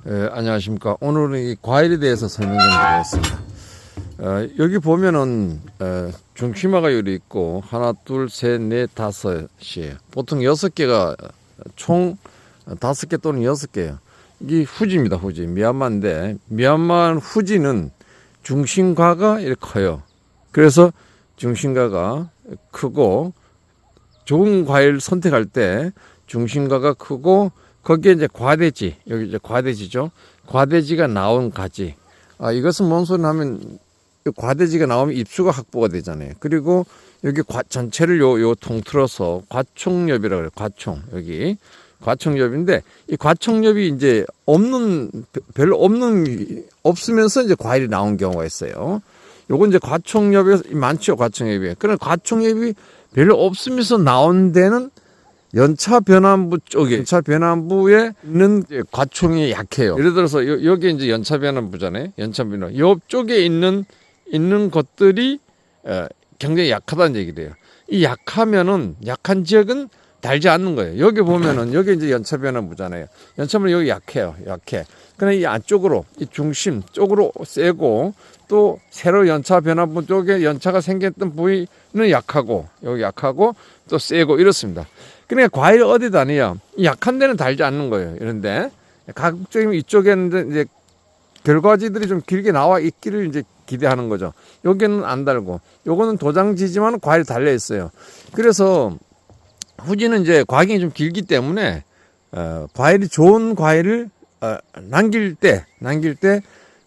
안녕하십니까. 오늘은 이 과일에 대해서 설명 좀 드리겠습니다. 여기 보면은 중심화가 여기 있고 하나, 둘, 셋, 넷, 다섯이에요. 보통 6개가 총 5개 또는 6개예요. 이게 후지입니다. 후지. 미얀마인데 미얀마 후지는 중심과가 이렇게 커요. 그래서 중심과가 크고 좋은 과일 선택할 때 중심과가 크고 거기에 이제 과대지, 여기 이제 과대지죠. 과대지가 나온 가지. 이것은 뭔 소리 하면 과대지가 나오면 입수가 확보가 되잖아요. 그리고 여기 전체를 요 통틀어서 과총엽이라고 그래요. 과총. 여기 과총엽인데 이 과총엽이 이제 별로 없으면서 이제 과일이 나온 경우가 있어요. 요건 이제 과총엽이 많죠. 과총엽이. 그런 과총엽이 별로 없으면서 나온 데는 연차 변환부 쪽에, 연차 변환부에 있는 과총이 약해요. 예를 들어서 여기 이제 연차 변환부잖아요. 연차 변환. 옆쪽에 있는 것들이 굉장히 약하다는 얘기래요. 이 약한 지역은 달지 않는 거예요. 여기 보면은 여기 이제 연차 변환부잖아요. 연차 변환 여기 약해요. 약해. 그러나 이 안쪽으로, 이 중심 쪽으로 세고 또 새로 연차 변환부 쪽에 연차가 생겼던 부위는 약하고 여기 약하고 또 세고 이렇습니다. 그러니까 과일 어디 다니요? 약한 데는 달지 않는 거예요. 이런데 가급적이면 이쪽에는 이제 결과지들이 좀 길게 나와 있기를 이제 기대하는 거죠. 여기는 안 달고, 요거는 도장지지만 과일이 달려 있어요. 그래서 후지는 이제 과경이 좀 길기 때문에 과일이 좋은 과일을 남길 때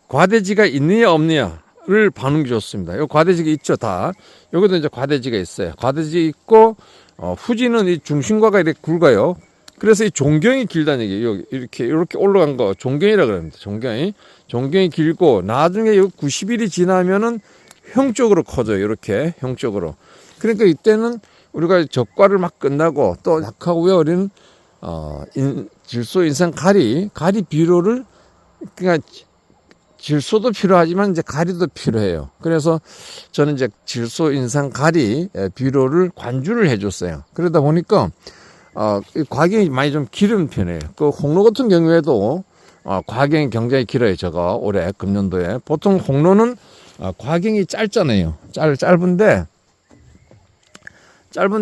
과대지가 있느냐 없느냐를 봐는 게 좋습니다. 요 과대지가 있죠, 다. 여기도 이제 과대지가 있어요. 과대지 있고. 후지는 이 중심과가 이렇게 굵어요. 그래서 이 종경이 길다는 얘기예요. 이렇게 올라간 거 종경이라 그럽니다. 종경이 길고 나중에 90일이 지나면은 형적으로 커져요. 이렇게 형적으로. 그러니까 이때는 우리가 적과를 막 끝나고 또 약하고요. 우리는 질소 인산 가리 비료를 그러니까 질소도 필요하지만 이제 가리도 필요해요. 그래서 저는 이제 질소 인산 가리 비료를 관주를 해줬어요. 그러다 보니까 과경이 많이 좀 길은 편이에요. 그 홍로 같은 경우에도 과경이 굉장히 길어요. 제가 올해 금년도에 보통 홍로는 과경이 짧잖아요. 짧은데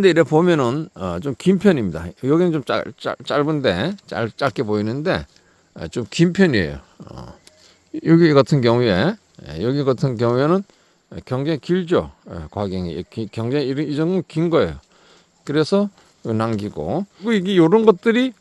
이래 보면은 좀 긴 편입니다. 여기는 좀 짧은데 짧게 보이는데 좀 긴 편이에요. 여기 같은 경우에는 굉장히 길죠. 과경이 굉장히 이 정도면 긴 거예요. 그래서 남기고 이게 이런 것들이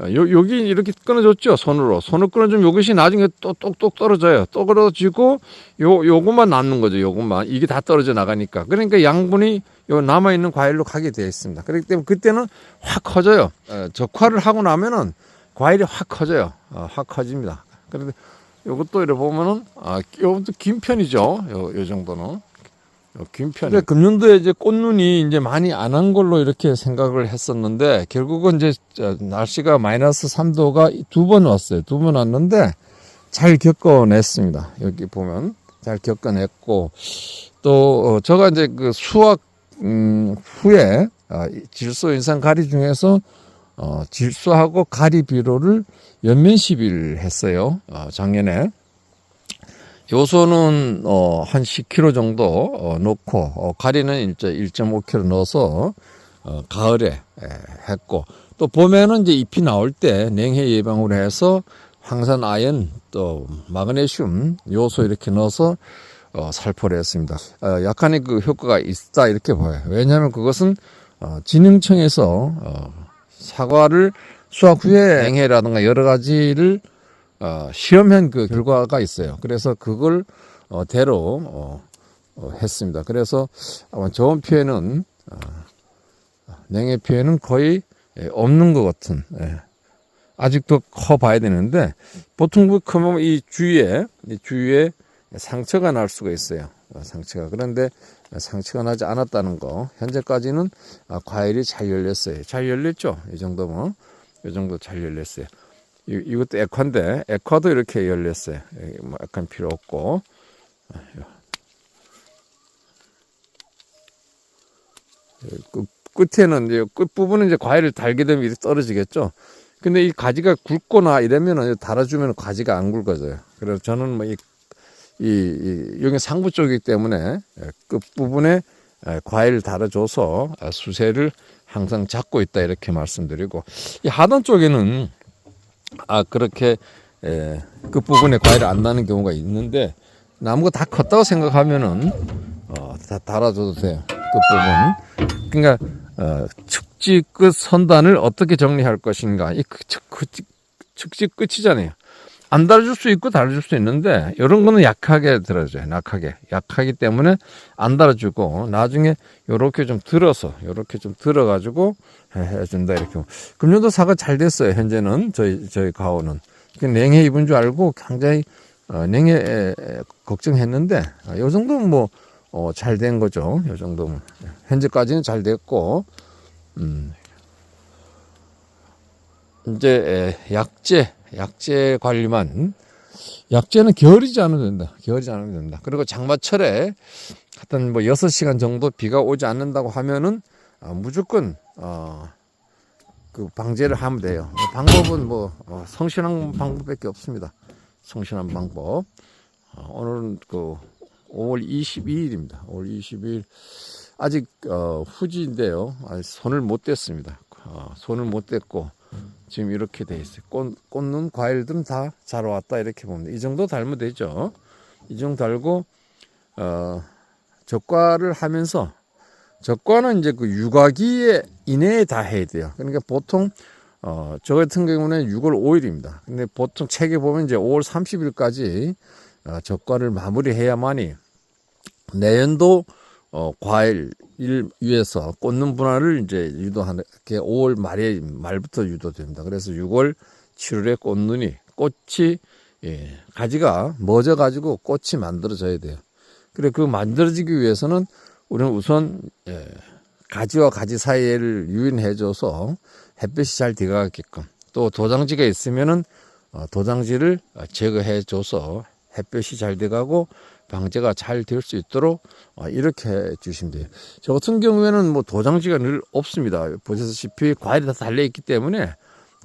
여기 이렇게 끊어졌죠. 손으로 끊어주면 이것이 나중에 또 똑똑 떨어져요. 떨어지고 요것만 남는 거죠. 요것만 이게 다 떨어져 나가니까. 그러니까 양분이 요 남아 있는 과일로 가게 되어 있습니다. 그렇기 때문에 그때는 확 커져요. 적화를 하고 나면은 과일이 확 커져요. 확 커집니다. 그런데 요것도 이렇게 보면은, 요것도 긴 편이죠. 요 정도는. 긴 편. 근데 금년도에 이제 꽃눈이 이제 많이 안 한 걸로 이렇게 생각을 했었는데, 결국은 이제 날씨가 마이너스 3도가 2번 왔어요. 2번 왔는데, 잘 겪어냈습니다. 여기 보면. 잘 겪어냈고, 또, 제가 이제 그 수확, 후에, 질소 인산 가리 중에서, 질소하고 가리 비료를 연면 시비를 했어요. 작년에. 요소는 한 10kg 정도 넣고 가리는 1.5kg 넣어서 가을에 했고, 또 봄에는 이제 잎이 나올 때 냉해 예방으로 해서 황산 아연 또 마그네슘 요소 이렇게 넣어서 살포를 했습니다. 약간의 그 효과가 있다 이렇게 보여요. 왜냐하면 그것은 진흥청에서 사과를 수확 후에 냉해라든가 여러 가지를 시험한 그 결과가 있어요. 그래서 그걸 대로 했습니다. 그래서 아마 좋은 피해는 냉해 피해는 거의 없는 것 같은. 아직도 커 봐야 되는데 보통 크면 이 주위에 상처가 날 수가 있어요. 상처가. 그런데 상처가 나지 않았다는 거. 현재까지는 과일이 잘 열렸어요. 잘 열렸죠? 이 정도면. 이 정도 잘 열렸어요. 이것도 액화인데, 액화도 이렇게 열렸어요. 뭐 약간 필요 없고. 끝에는 이제 끝부분은 이제 과일을 달게 되면 이렇게 떨어지겠죠. 근데 이 가지가 굵거나 이러면은 달아주면 가지가 안 굵어져요. 그래서 저는 뭐 여기 상부 쪽이기 때문에 끝부분에 과일을 달아줘서 수세를 항상 잡고 있다 이렇게 말씀드리고, 이 하단 쪽에는 그렇게 끝부분에 과일을 안 나는 경우가 있는데, 나무가 다 컸다고 생각하면은 다 달아줘도 돼요. 끝부분. 그러니까 축지 끝 선단을 어떻게 정리할 것인가. 이 축지 끝이잖아요. 안 달아줄 수 있고 달아줄 수 있는데, 이런 거는 약하게 들어줘요. 약하기 때문에 안 달아주고, 나중에 요렇게 좀 들어가지고 해준다 이렇게. 금년도 사과 잘 됐어요. 현재는 저희 가오는 냉해 입은 줄 알고 굉장히 냉해 걱정했는데, 요 정도면 뭐 잘 된 거죠. 요 정도면 현재까지는 잘 됐고, 이제 약재 관리만, 약재는 게으르지 않으면 된다. 그리고 장마철에 하여튼 뭐 6시간 정도 비가 오지 않는다고 하면은 무조건 그 방제를 하면 돼요. 방법은 뭐 성실한 방법밖에 없습니다. 성실한 방법. 오늘은 그 5월 22일입니다. 5월 22일 아직 후지인데요. 손을 못 댔습니다. 손을 못 댔고 지금 이렇게 돼 있어요. 꽂는 과일들은 다 잘 왔다 이렇게 봅니다. 이 정도 달면 되죠. 이 정도 달고 적과를 하면서, 적과는 이제 그 육아기 이내에 다 해야 돼요. 그러니까 보통 저 같은 경우는 6월 5일입니다. 근데 보통 책에 보면 이제 5월 30일까지 적과를 마무리해야만이 내년도 과일 위해서 꽂는 분할을 이제 유도하는 게 5월 말부터 유도됩니다. 그래서 6월, 7월에 꽃이 가지가 멎어 가지고 꽃이 만들어져야 돼요. 그래 그 만들어지기 위해서는 우리는 우선 가지와 가지 사이를 유인해줘서 햇볕이 잘 들어가게끔, 또 도장지가 있으면은 도장지를 제거해줘서 햇볕이 잘 들어가고 방제가 잘 될 수 있도록 이렇게 해 주시면 돼요. 저 같은 경우에는 뭐 도장지가 늘 없습니다. 보시다시피 과일이 다 달려있기 때문에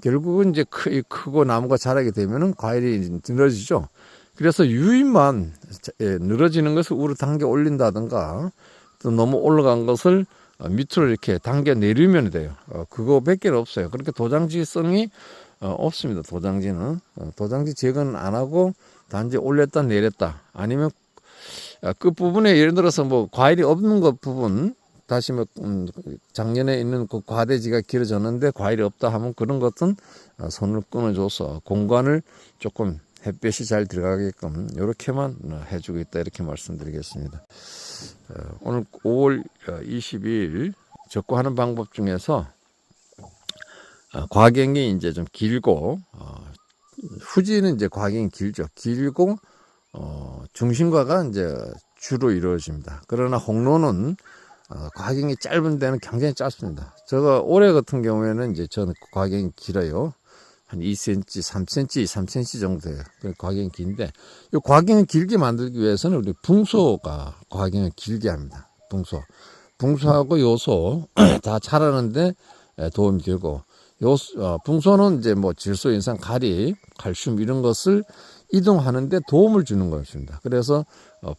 결국은 이제 크고 나무가 자라게 되면은 과일이 늘어지죠. 그래서 유인만 늘어지는 것을 우로 당겨 올린다든가, 또 너무 올라간 것을 밑으로 이렇게 당겨 내리면 돼요. 그거밖에 없어요. 그렇게 도장지성이 없습니다. 도장지 제거는 안 하고 단지 올렸다 내렸다, 아니면 끝부분에 예를 들어서 뭐 과일이 없는 것 부분, 다시 뭐 작년에 있는 그 과대지가 길어졌는데 과일이 없다 하면 그런 것은 손을 끊어줘서 공간을 조금 햇볕이 잘 들어가게끔 이렇게만 해주고 있다 이렇게 말씀드리겠습니다. 오늘 5월 22일 적과하는 방법 중에서 과경이 이제 좀 길고, 후지는 이제 과경이 길고 중심과가 이제 주로 이루어집니다. 그러나 홍로는 과경이 짧은 데는 굉장히 짧습니다. 제가 올해 같은 경우에는 이제 저는 과경이 길어요. 한 2cm, 3cm 정도 돼요. 과경이 긴데, 이 과경을 길게 만들기 위해서는 우리 붕소가 과경을 길게 합니다. 붕소하고 요소 다 자라는데 도움이 되고, 붕소는 이제 뭐 질소, 인산, 가리, 칼슘 이런 것을 이동하는데 도움을 주는 것입니다. 그래서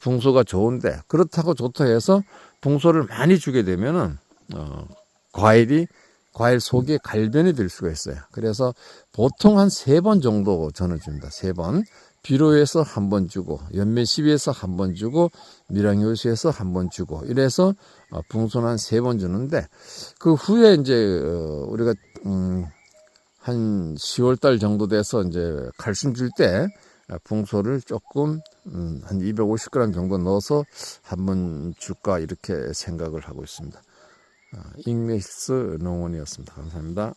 붕소가 좋은데, 그렇다고 좋다 해서 붕소를 많이 주게 되면은 과일 속에 갈변이 될 수가 있어요. 그래서 보통 한 3번 정도 저는 줍니다. 3번. 비료에서 1번 주고, 연면시비에서 1번 주고, 밀양요시에서 1번 주고, 이래서 붕소는 한 3번 주는데, 그 후에 이제 우리가 한 10월달 정도 돼서 이제 칼슘 줄 때 붕소를 조금 한 250g 정도 넣어서 한번 줄까 이렇게 생각을 하고 있습니다. 잉메힐스 농원이었습니다. 감사합니다.